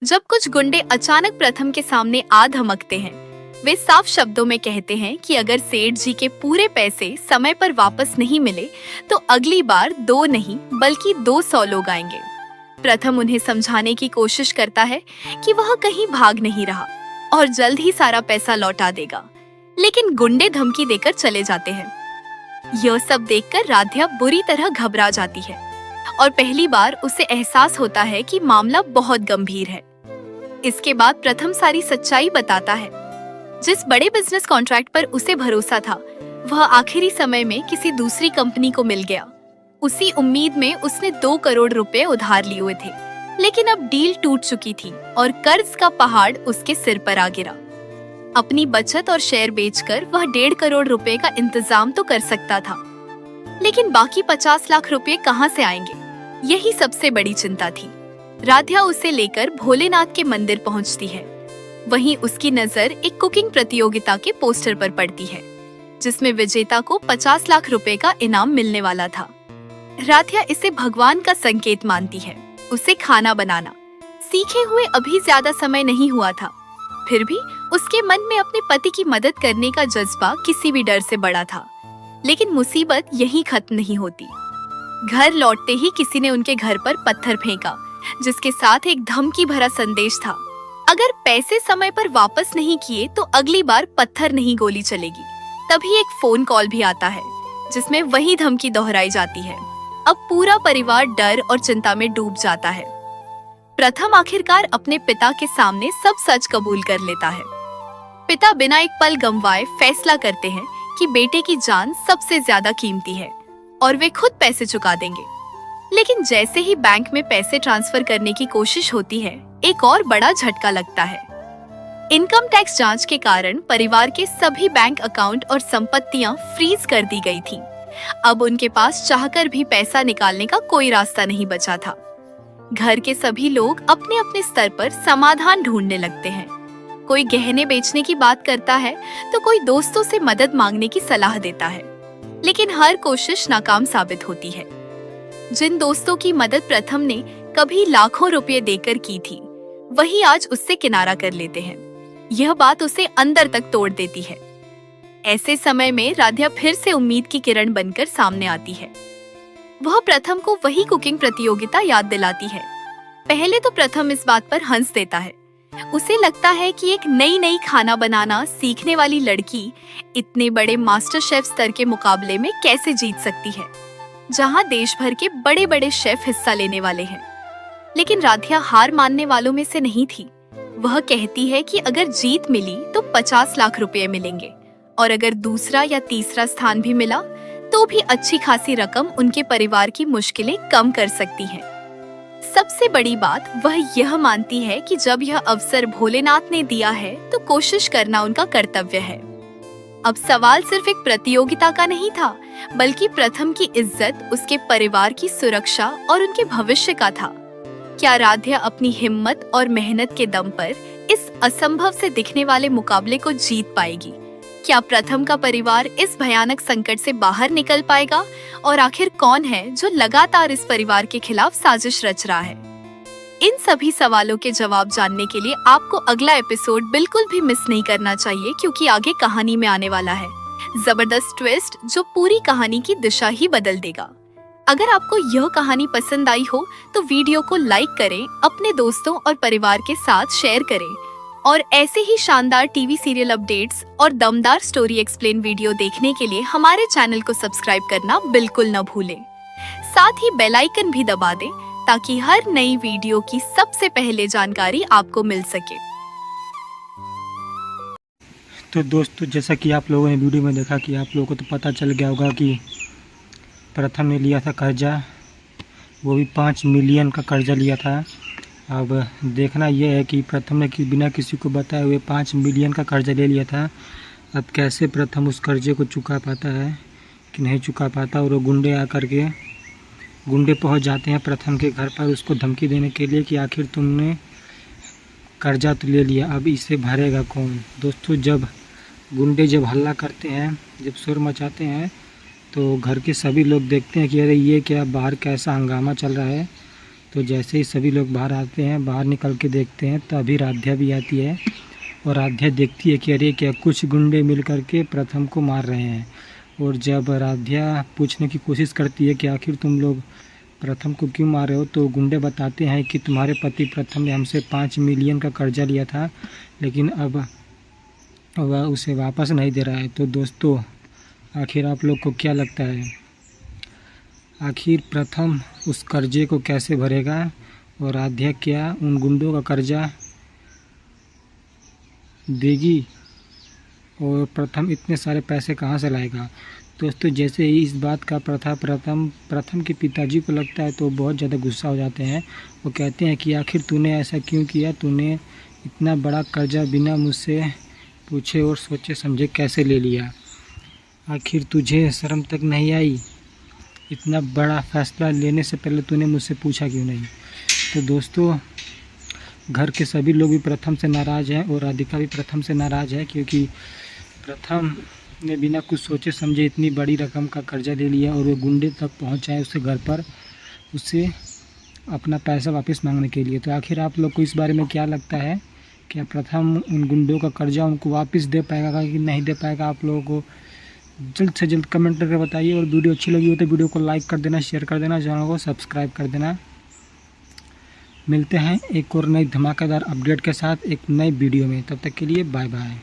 जब कुछ गुंडे अचानक प्रथम के सामने आ धमकते हैं, वे साफ शब्दों में कहते हैं कि अगर सेठ जी के पूरे पैसे समय पर वापस नहीं मिले तो अगली बार 2 नहीं बल्कि 200 लोग आएंगे। प्रथम उन्हें समझाने की कोशिश करता है कि वह कहीं भाग नहीं रहा और जल्द ही सारा पैसा लौटा देगा, लेकिन गुंडे धमकी देकर चले जाते हैं। यह सब देखकर राध्या बुरी तरह घबरा जाती है और पहली बार उसे एहसास होता है कि मामला बहुत गंभीर है। इसके बाद प्रथम सारी सच्चाई बताता है। जिस बड़े बिजनेस कॉन्ट्रैक्ट पर उसे भरोसा था, वह आखिरी समय में किसी दूसरी कंपनी को मिल गया। उसी उम्मीद में उसने 2 करोड़ रुपए उधार लिए हुए थे, लेकिन अब डील टूट चुकी थी और कर्ज का पहाड़ उसके सिर पर आ गिरा। अपनी बचत और शेयर बेचकर वह 1.5 करोड़ रुपए का इंतजाम तो कर सकता था, लेकिन बाकी 50 लाख रुपए कहां से आएंगे, यही सबसे बड़ी चिंता थी। राध्या उसे लेकर भोलेनाथ के मंदिर पहुंचती है। वहीं उसकी नजर एक कुकिंग प्रतियोगिता के पोस्टर पर पड़ती है, जिसमें विजेता को 50 लाख रुपए का इनाम मिलने वाला था। राध्या इसे भगवान का संकेत मानती है। उसे खाना बनाना सीखे हुए अभी ज्यादा समय नहीं हुआ था, फिर भी उसके मन में अपने पति की मदद करने का जज्बा किसी भी डर से बड़ा था। लेकिन मुसीबत यहीं खत्म नहीं होती। घर लौटते ही किसी ने उनके घर पर पत्थर फेंका, जिसके साथ एक धमकी भरा संदेश था। अगर पैसे समय पर वापस नहीं किए तो अगली बार पत्थर नहीं गोली चलेगी। तभी एक फोन कॉल भी आता है, जिसमें वही धमकी दोहराई जाती है। अब पूरा परिवार डर और चिंता में डूब जाता है। प्रथम आखिरकार अपने पिता के सामने सब सच कबूल कर लेता है। पिता बिना एक पल गंवाए फैसला करते हैं कि बेटे की जान सबसे ज्यादा कीमती है और वे खुद पैसे चुका देंगे। लेकिन जैसे ही बैंक में पैसे ट्रांसफर करने की कोशिश होती है, एक और बड़ा झटका लगता है। इनकम टैक्स जांच के कारण परिवार के सभी बैंक अकाउंट और संपत्तियां फ्रीज कर दी गई थीं। अब उनके पास चाहकर भी पैसा निकालने का कोई रास्ता नहीं बचा था। घर के सभी लोग अपने अपने स्तर पर समाधान ढूंढने लगते हैं। कोई गहने बेचने की बात करता है तो कोई दोस्तों से मदद मांगने की सलाह देता है, लेकिन हर कोशिश नाकाम साबित होती है। जिन दोस्तों की मदद प्रथम ने कभी लाखों रुपए देकर की थी, वही आज उससे किनारा कर लेते हैं। यह बात उसे अंदर तक तोड़ देती है। ऐसे समय में राध्या फिर से उम्मीद की किरण बनकर सामने आती है। वह प्रथम को वही कुकिंग प्रतियोगिता याद दिलाती है। पहले तो प्रथम इस बात पर हंस देता है। उसे लगता है कि एक नई खाना बनाना सीखने वाली लड़की इतने बड़े मास्टर शेफ स्तर के मुकाबले में कैसे जीत सकती है, जहां देश भर के बड़े बड़े शेफ हिस्सा लेने वाले हैं। लेकिन राध्या हार मानने वालों में से नहीं थी। वह कहती है कि अगर जीत मिली तो 50 लाख रुपए मिलेंगे और अगर दूसरा या तीसरा स्थान भी मिला तो भी अच्छी खासी रकम उनके परिवार की मुश्किलें कम कर सकती है। सबसे बड़ी बात वह यह मानती है कि जब यह अवसर भोलेनाथ ने दिया है तो कोशिश करना उनका कर्तव्य है। अब सवाल सिर्फ एक प्रतियोगिता का नहीं था, बल्कि प्रथम की इज्जत, उसके परिवार की सुरक्षा और उनके भविष्य का था। क्या राध्या अपनी हिम्मत और मेहनत के दम पर इस असंभव से दिखने वाले मुकाबले को जीत पाएगी? क्या प्रथम का परिवार इस भयानक संकट से बाहर निकल पाएगा? और आखिर कौन है जो लगातार इस परिवार के खिलाफ साजिश रच रहा है? इन सभी सवालों के जवाब जानने के लिए आपको अगला एपिसोड बिल्कुल भी मिस नहीं करना चाहिए, क्योंकि आगे कहानी में आने वाला है जबरदस्त ट्विस्ट जो पूरी कहानी की दिशा ही बदल देगा। अगर आपको यह कहानी पसंद आई हो तो वीडियो को लाइक करें, अपने दोस्तों और परिवार के साथ शेयर करें और ऐसे ही शानदार टीवी सीरियल अपडेट्स और दमदार स्टोरी एक्सप्लेन वीडियो देखने के लिए हमारे चैनल को सब्सक्राइब करना बिल्कुल न भूलें। साथ ही बेल आइकन भी दबा दें ताकि हर नई वीडियो की सबसे पहले जानकारी आपको मिल सके। तो दोस्तों, जैसा कि आप लोगों ने वीडियो में देखा कि आप लोगों को तो पता चल गया होगा कि प्रथम ने लिया था कर्जा, वो भी 5 मिलियन का कर्जा लिया था। अब देखना यह है कि प्रथम ने बिना किसी को बताए हुए 5 मिलियन का कर्जा ले लिया था। अब कैसे प्रथम उस कर्जे को चुका पाता है कि नहीं चुका पाता, और वो गुंडे पहुंच जाते हैं प्रथम के घर पर उसको धमकी देने के लिए कि आखिर तुमने कर्जा तो ले लिया, अब इसे भरेगा कौन। दोस्तों, जब गुंडे हल्ला करते हैं, जब शोर मचाते हैं, तो घर के सभी लोग देखते हैं कि अरे ये क्या, बाहर कैसा हंगामा चल रहा है। तो जैसे ही सभी लोग बाहर आते हैं, बाहर निकल के देखते हैं, तो अभी राध्या भी आती है और राध्या देखती है कि अरे क्या कुछ गुंडे मिल करके प्रथम को मार रहे हैं। और जब राध्या पूछने की कोशिश करती है कि आखिर तुम लोग प्रथम को क्यों मार रहे हो, तो गुंडे बताते हैं कि तुम्हारे पति प्रथम ने हमसे 5 मिलियन का कर्जा लिया था, लेकिन अब वह उसे वापस नहीं दे रहा है। तो दोस्तों, आखिर आप लोग को क्या लगता है, आखिर प्रथम उस कर्जे को कैसे भरेगा और राध्या क्या उन गुंडों का कर्जा देगी और प्रथम इतने सारे पैसे कहाँ से लाएगा। दोस्तों, जैसे ही इस बात का प्रथम के पिताजी को लगता है तो बहुत ज़्यादा गुस्सा हो जाते हैं। वो कहते हैं कि आखिर तूने ऐसा क्यों किया, तूने इतना बड़ा कर्जा बिना मुझसे पूछे और सोचे समझे कैसे ले लिया, आखिर तुझे शर्म तक नहीं आई, इतना बड़ा फैसला लेने से पहले तूने मुझसे पूछा क्यों नहीं। तो दोस्तों, घर के सभी लोग भी प्रथम से नाराज़ हैं और राधिका भी प्रथम से नाराज़ है, क्योंकि प्रथम ने बिना कुछ सोचे समझे इतनी बड़ी रकम का कर्जा ले लिया और वो गुंडे तक पहुंचाए उसके घर पर, उससे अपना पैसा वापस मांगने के लिए। तो आखिर आप लोग को इस बारे में क्या लगता है, क्या प्रथम उन गुंडों का कर्जा उनको वापस दे पाएगा कि नहीं दे पाएगा? आप लोगों को जल्द से जल्द कमेंट करके बताइए। और वीडियो अच्छी लगी हो तो वीडियो को लाइक कर देना, शेयर कर देना, चैनल को सब्सक्राइब कर देना। मिलते हैं एक और नई धमाकेदार अपडेट के साथ एक नई वीडियो में, तब तक के लिए बाय बाय।